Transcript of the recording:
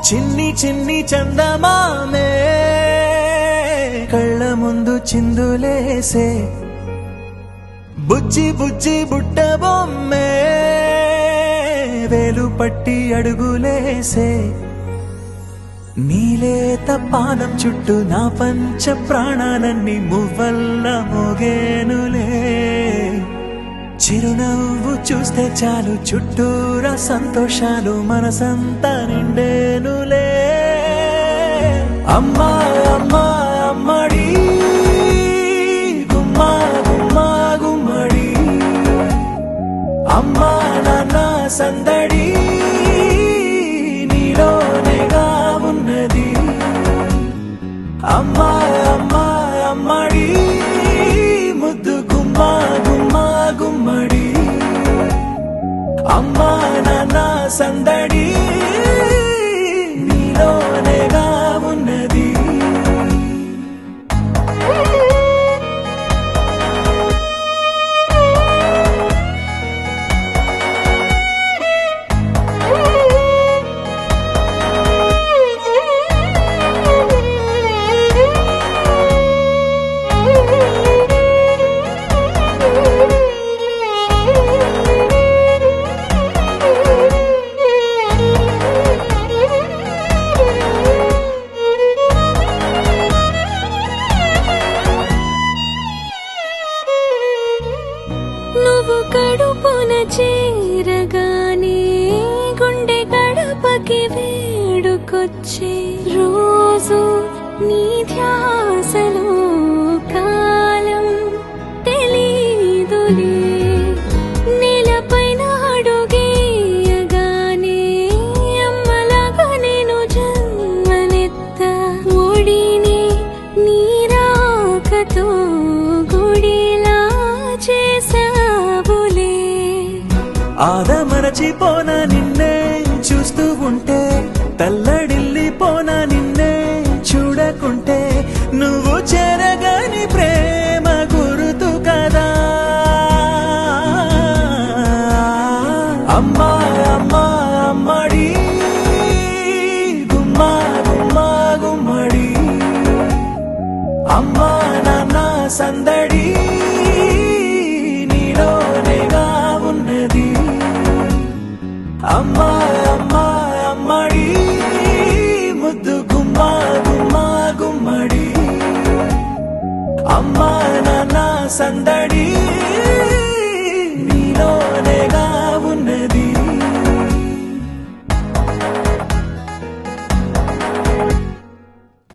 చిన్ని చిన్ని చందమామే కళ్ళ ముందు చిందులేసే బుజ్జి బుజ్జి బుట్ట బొమ్మే వేలు పట్టి అడుగులేసే నీలేత పానం చుట్టూ నా పంచ ప్రాణాలన్నీ మువ్వల్ల మోగేనులే చిరునవ్వు చూస్తే చాలు చుట్టూరా సంతోషాలు మనసంతా నిండేనులే అమ్మా అమ్మా అమ్మడి గుమ్మా గుమ్మా గుమ్మడి అమ్మా నాన్న సందడి నీలోనేగా ఉన్నది అమ్మా అమ్మా అమ్మడి ముద్దు గుమ్మా గుమ్మా గుమ్మడి అమ్మా నాన్న సందడి నీలోనేగా ఉన్నది నువ్వు కడుపున చేరగానే గుండె గడపకి వేడుకొచ్చే రోజు నీ ధ్యాసలో కాలం తెలీదులే నేలపైన అడుగేయగానే అమ్మలాగా నేను జన్మనెత్త ఒడిని నీ రాకతో గుడిలా చేసావులే ఆదమరచిపోనా నిన్నే చూస్తూ ఉంటే తల్లడిల్లిపోనా నిన్నే చూడకుంటే నువ్వు చెరగని ప్రేమ గురుతు కదా అమ్మా అమ్మా అమ్మడి గుమ్మా గుమ్మా గుమ్మడి అమ్మా నాన్న సందడి నీలోనేగా ఉన్నది అమ్మా అమ్మా అమ్మడి ముద్దు గుమ్మా గుమ్మా గుమ్మడి అమ్మా నాన్న సందడి